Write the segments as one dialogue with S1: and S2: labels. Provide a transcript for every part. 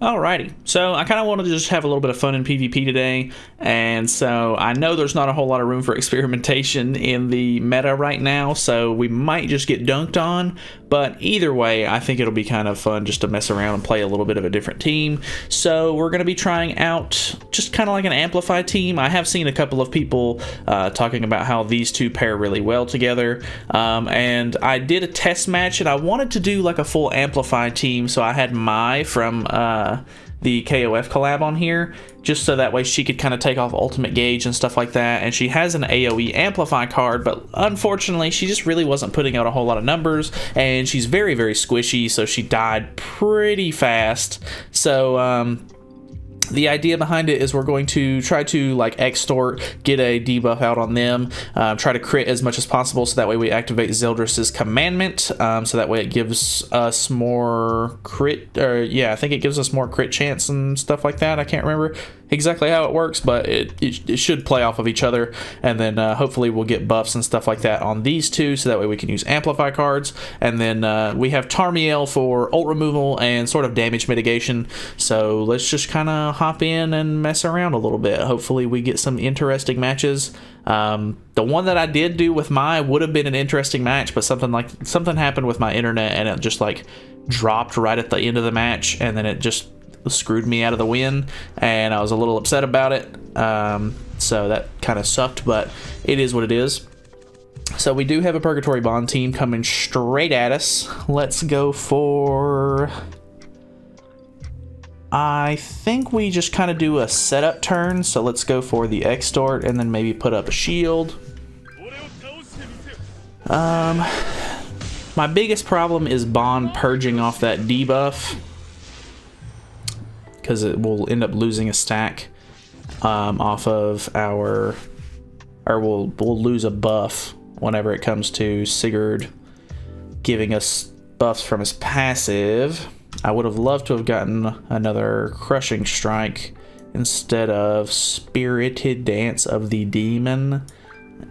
S1: Alrighty, so I kind of want to just have a little bit of fun in PvP today, and so I know there's not a whole lot of room for experimentation in the meta right now, so we might just get dunked on, but either way, I think it'll be kind of fun just to mess around and play a little bit of a different team. So we're going to be trying out just kind of like an Amplify team. I have seen a couple of people talking about how these two pair really well together, and I did a test match, and I wanted to do like a full Amplify team, so I had Mai from the KOF collab on here, just so that way she could kind of take off ultimate gauge and stuff like that. And she has an AoE amplify card, but unfortunately she just really wasn't putting out a whole lot of numbers, and she's very squishy, so she died pretty fast. So the idea behind it is we're going to try to like extort, get a debuff out on them, try to crit as much as possible, so that way we activate Zeldris' commandment, so that way it gives us more crit, or yeah, I think it gives us more crit chance and stuff like that. I can't remember exactly how it works, but it should play off of each other, and then hopefully we'll get buffs and stuff like that on these two, so that way we can use amplify cards. And then we have Tarmiel for ult removal and sort of damage mitigation, so let's just kind of hop in and mess around a little bit. Hopefully we get some interesting matches. The one that I did do with Mai would have been an interesting match, but something happened with my internet, and it just like dropped right at the end of the match, and then it just screwed me out of the win, and I was a little upset about it. So that kind of sucked, but it is what it is. So we do have a Purgatory Bond team coming straight at us. Let's go for, I think we just kind of do a setup turn, so let's go for the extort and then maybe put up a shield. My biggest problem is Bond purging off that debuff, because it will end up losing a stack off of our, or we'll lose a buff whenever it comes to Sigurd giving us buffs from his passive. I would have loved to have gotten another Crushing Strike instead of Spirited Dance of the Demon,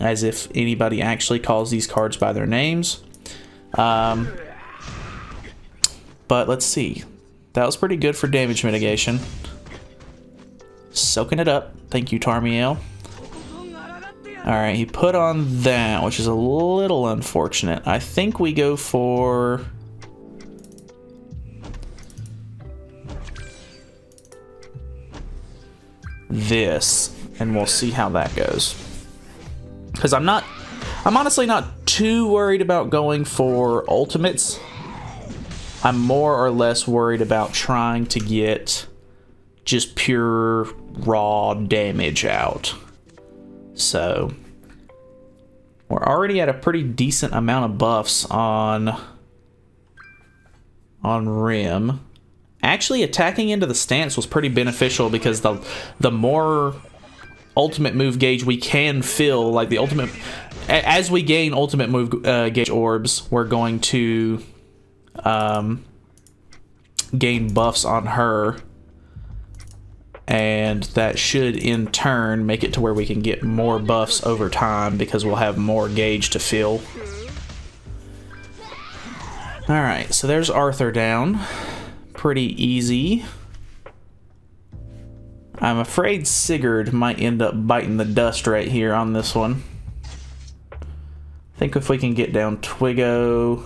S1: as if anybody actually calls these cards by their names. But let's see. That was pretty good for damage mitigation. Soaking it up. Thank you, Tarmiel. Alright, he put on that, which is a little unfortunate. I think we go for this, and we'll see how that goes. Because I'm honestly not too worried about going for ultimates. I'm more or less worried about trying to get just pure raw damage out. So we're already at a pretty decent amount of buffs on Rim. Actually, attacking into the stance was pretty beneficial, because the more ultimate move gauge we can fill, like the ultimate, as we gain ultimate move gauge orbs, we're going to gain buffs on her, and that should in turn make it to where we can get more buffs over time, because we'll have more gauge to fill. Alright, so there's Arthur down. Pretty easy. I'm afraid Sigurd might end up biting the dust right here on this one. I think if we can get down Twiggo,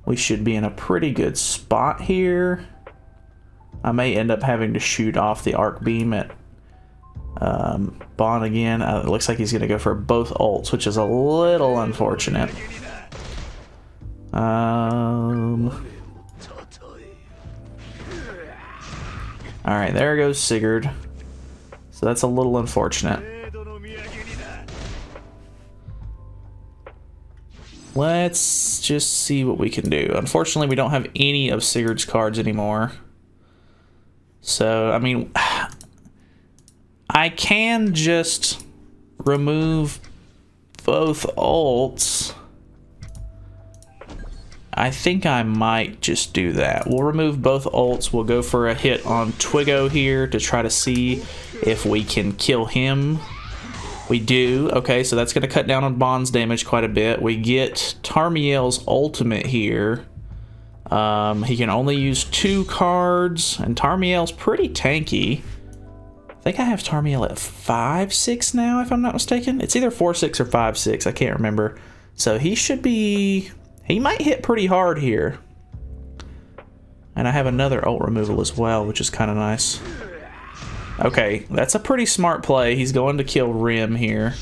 S1: we should be in a pretty good spot here. I may end up having to shoot off the arc beam at Bond again. It looks like he's going to go for both ults, which is a little unfortunate. Alright, there goes Sigurd. So that's a little unfortunate. Let's just see what we can do. Unfortunately, we don't have any of Sigurd's cards anymore. So, I mean, I can just remove both ults. I think I might just do that. We'll remove both ults. We'll go for a hit on Twiggo here to try to see if we can kill him. We do. Okay, so that's going to cut down on Bond's damage quite a bit. We get Tarmiel's ultimate here. He can only use 2 cards, and Tarmiel's pretty tanky. I think I have Tarmiel at 5/6 now, if I'm not mistaken. It's either 4/6 or 5/6, I can't remember. So he should be... he might hit pretty hard here. And I have another ult removal as well, which is kind of nice. Okay, that's a pretty smart play. He's going to kill Rim here.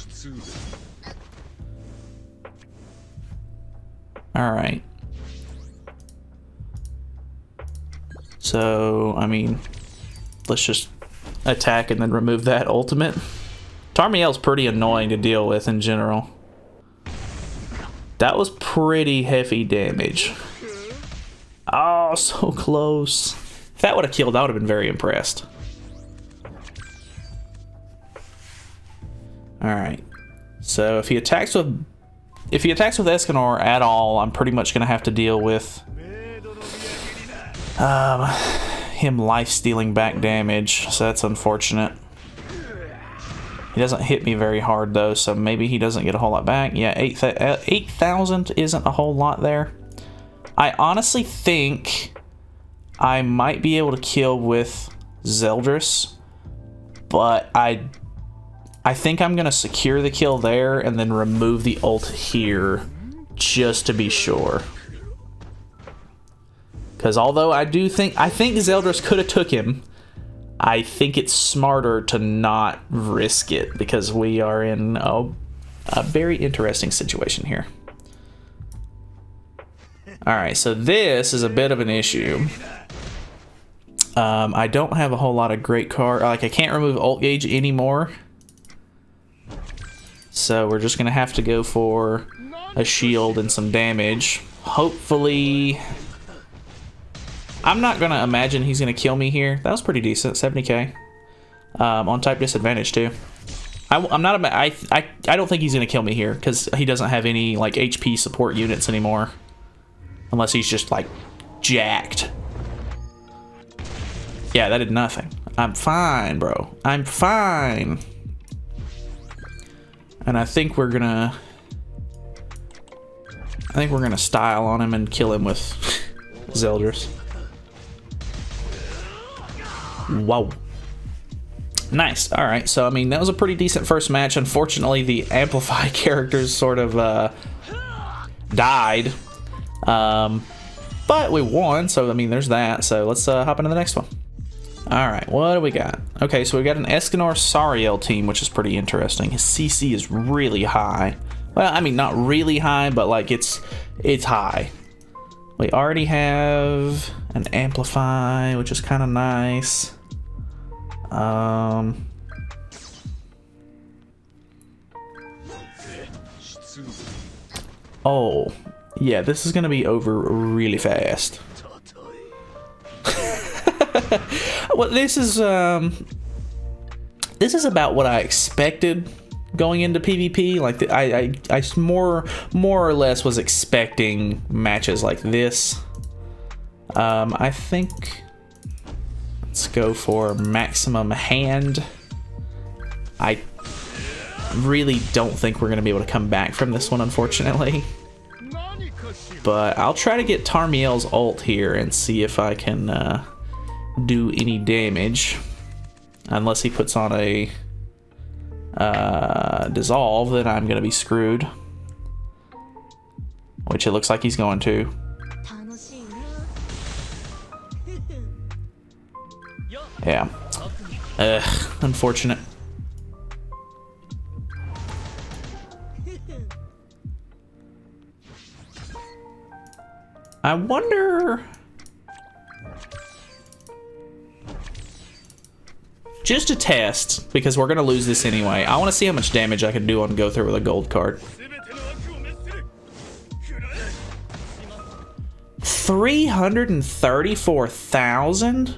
S1: Alright. So, I mean, let's just attack and then remove that ultimate. Tarmiel's pretty annoying to deal with in general. That was pretty heavy damage. Oh, so close. If that would have killed, I would have been very impressed. Alright. So if he attacks with Escanor at all, I'm pretty much gonna have to deal with him life-stealing back damage, so that's unfortunate. He doesn't hit me very hard though, so maybe he doesn't get a whole lot back. Yeah, 8,000 isn't a whole lot there. I honestly think I might be able to kill with Zeldris, but I think I'm gonna secure the kill there and then remove the ult here just to be sure. Because although I think Zeldris could have took him, I think it's smarter to not risk it because we are in a very interesting situation here. Alright, so this is a bit of an issue. I don't have a whole lot of great card. Like, I can't remove ult gauge anymore. So we're just going to have to go for a shield and some damage. Hopefully... I'm not going to imagine he's going to kill me here. That was pretty decent, 70k. On type disadvantage, too. I don't think he's going to kill me here, because he doesn't have any, like, HP support units anymore. Unless he's just, like, jacked. Yeah, that did nothing. I'm fine, bro. I'm fine. And I think we're gonna style on him and kill him with Zeldris. Whoa. Nice. Alright, so I mean that was a pretty decent first match. Unfortunately the Amplify characters sort of died. But we won, so I mean there's that. So let's hop into the next one. Alright, what do we got? Okay, so we got an Escanor Sariel team, which is pretty interesting. His CC is really high. Well, I mean, not really high, but like it's high. We already have an Amplify, which is kind of nice. Oh, yeah, this is gonna be over really fast. Well, this is about what I expected going into PvP. Like I more or less was expecting matches like this. I think let's go for maximum hand. I really don't think we're gonna be able to come back from this one, unfortunately. But I'll try to get Tarmiel's ult here and see if I can do any damage, unless he puts on a dissolve, then I'm gonna be screwed, which it looks like he's going to. Yeah. Unfortunate. I wonder... just to test, because we're going to lose this anyway, I want to see how much damage I can do on go through with a gold card. 334,000?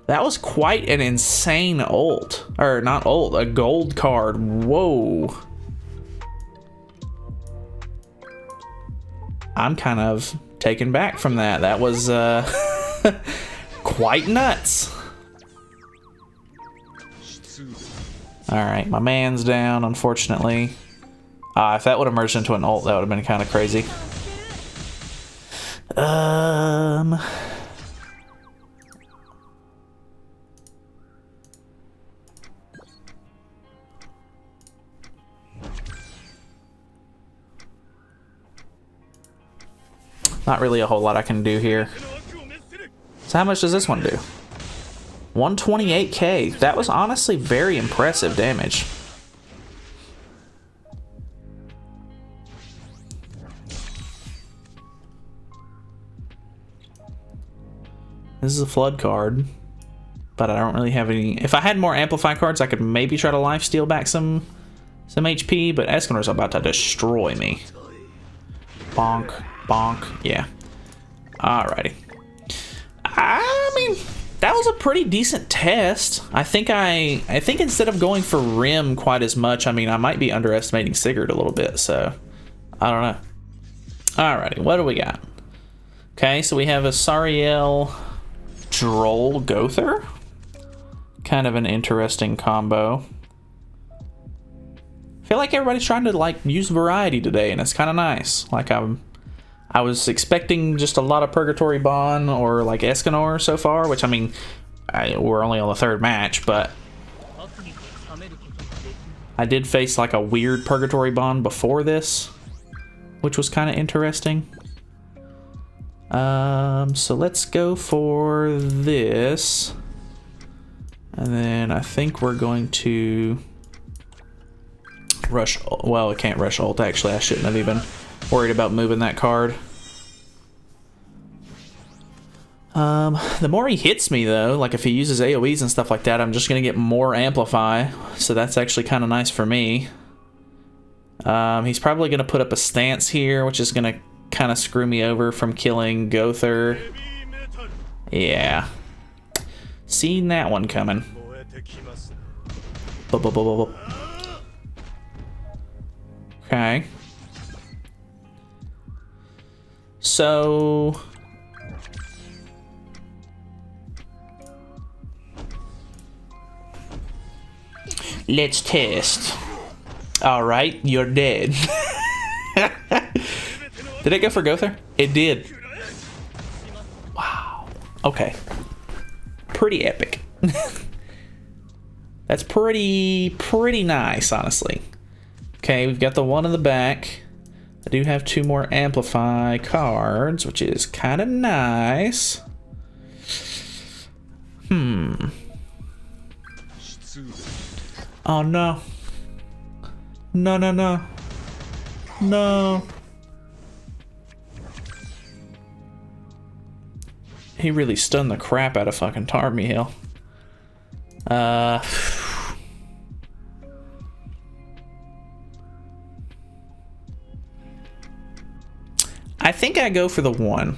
S1: That was quite an insane ult. Or not ult, a gold card. Whoa. I'm kind of taken back from that. That was quite nuts. Alright, my man's down, unfortunately. If that would have merged into an ult, that would have been kind of crazy. Not really a whole lot I can do here. So how much does this one do? 128k. That was honestly very impressive damage. This is a flood card, but I don't really have any. If I had more amplify cards, I could maybe try to lifesteal back some HP, but Escanor's about to destroy me. Bonk, bonk, yeah. Alrighty. I mean, that was a pretty decent test. I think instead of going for Rim quite as much, I mean, I might be underestimating Sigurd a little bit, so I don't know. Alrighty, what do we got? Okay, so we have a Sariel Droll Gother. Kind of an interesting combo. I feel like everybody's trying to like use variety today, and it's kind of nice. Like I was expecting just a lot of Purgatory Bond or like Escanor so far, which I mean, we're only on the third match, but I did face like a weird Purgatory Bond before this, which was kind of interesting. So let's go for this, and then I think we're going to rush. Well, I can't rush ult. Actually, I shouldn't have even worried about moving that card. The more he hits me though, like if he uses AoEs and stuff like that, I'm just gonna get more amplify, so that's actually kind of nice for me. He's probably gonna put up a stance here, which is gonna kind of screw me over from killing Gother. Yeah, seen that one coming. Okay. So let's test. All right, you're dead. Did it go for Gother? It did. Wow. Okay. Pretty epic. That's pretty nice, honestly. Okay, we've got the one in the back. I do have 2 more amplify cards, which is kind of nice. Oh no. No, no, no. No. He really stunned the crap out of fucking Tarmiel. I think I go for the 1.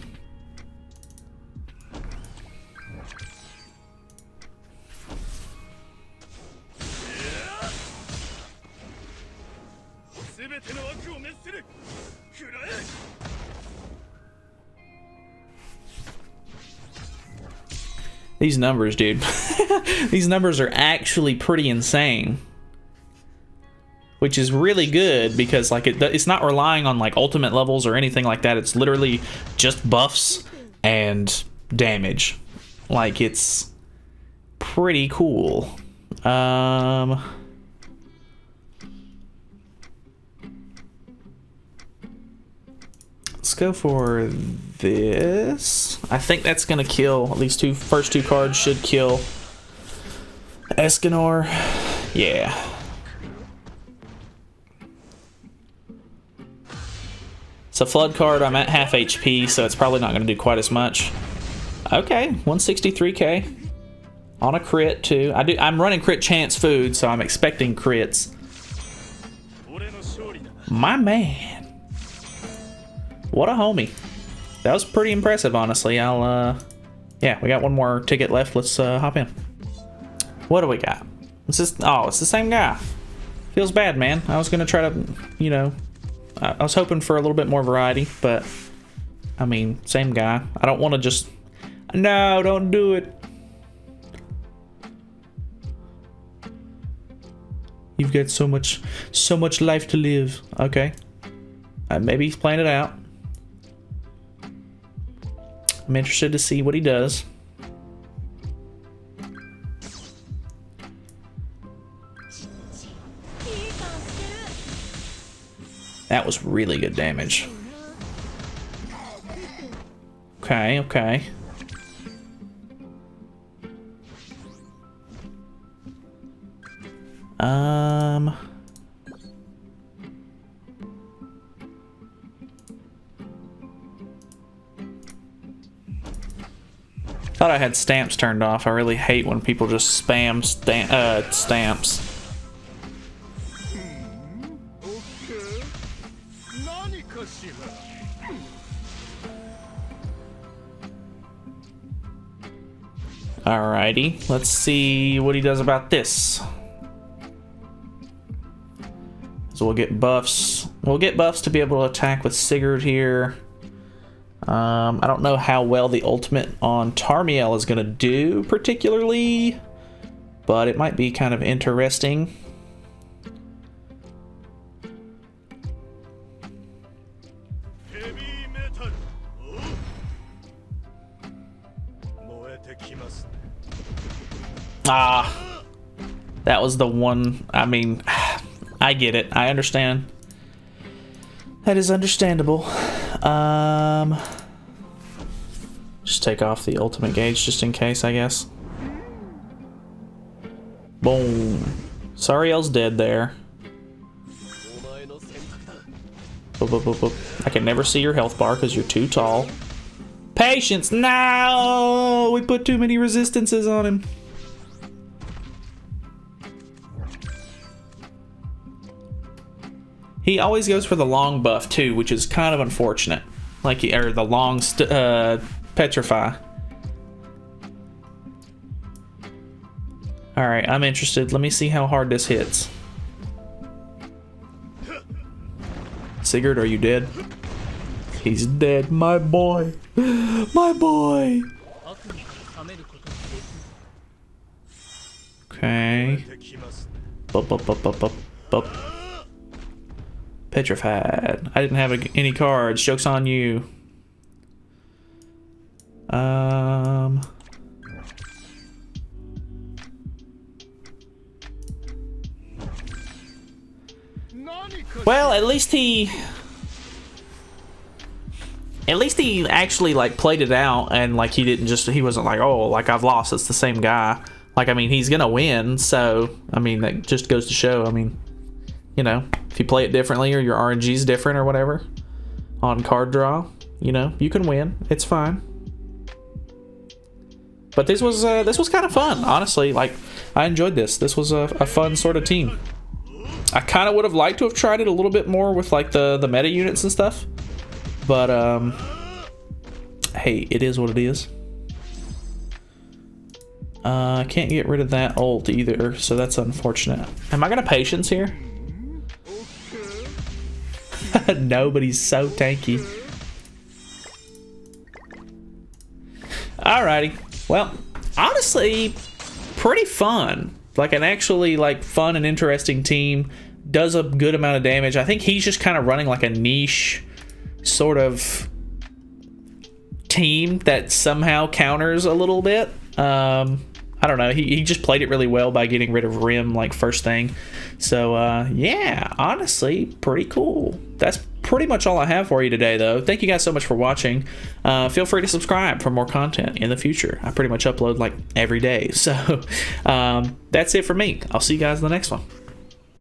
S1: These numbers, dude. These numbers are actually pretty insane. Which is really good because like it's not relying on like ultimate levels or anything like that. It's literally just buffs and damage. Like it's pretty cool. Let's go for this. I think that's gonna kill. At least first two cards should kill Escanor. Yeah. It's a flood card. I'm at half HP, so it's probably not gonna do quite as much. Okay, 163k on a crit too. I'm running crit chance food, so I'm expecting crits. My man. What a homie. That was pretty impressive, honestly. Yeah, we got one more ticket left. Let's hop in. What do we got? It's just, oh, it's the same guy. Feels bad, man. I was gonna try to, you know, I was hoping for a little bit more variety, but I mean, same guy. I don't want to just, no, don't do it. you've got so much life to live. Okay. Maybe he's playing it out. I'm interested to see what he does. That was really good damage. Okay, okay. Thought I had stamps turned off. I really hate when people just spam stamps. Alrighty, let's see what he does about this. So we'll get buffs. We'll get buffs to be able to attack with Sigurd here. I don't know how well the ultimate on Tarmiel is going to do particularly, but it might be kind of interesting. Ah, that was the one. I mean, I get it. I understand. That is understandable. Just take off the ultimate gauge just in case, I guess. Boom. Sariel's dead there. Boop, boop, boop, boop. I can never see your health bar because you're too tall. Patience! No! We put too many resistances on him. He always goes for the long buff too, which is kind of unfortunate. Like, or the long petrify. Alright, I'm interested. Let me see how hard this hits. Sigurd, are you dead? He's dead, my boy. My boy. Okay. Bup, bup, bup, bup, bup, bup. Petrified. I didn't have any cards. Joke's on you. Well, at least he actually like played it out, and like he wasn't like, oh, like I've lost, it's the same guy. Like, I mean, he's gonna win, so I mean, that just goes to show, I mean, you know, if you play it differently or your RNG's different or whatever on card draw, you know, you can win. It's fine. But this was kind of fun, honestly. Like, I enjoyed this. This was a fun sort of team. I kind of would have liked to have tried it a little bit more with like the meta units and stuff. But hey, it is what it is. I can't get rid of that ult either, so that's unfortunate. Am I gonna patience here? Nobody's so tanky. Alrighty. Well, honestly, pretty fun. Like an actually like fun and interesting team. Does a good amount of damage. I think he's just kind of running like a niche sort of team that somehow counters a little bit. I don't know. He just played it really well by getting rid of Rim like first thing. So yeah, honestly, pretty cool. That's pretty much all I have for you today, though. Thank you guys so much for watching. Feel free to subscribe for more content in the future. I pretty much upload like every day. So that's it for me. I'll see you guys in the next one.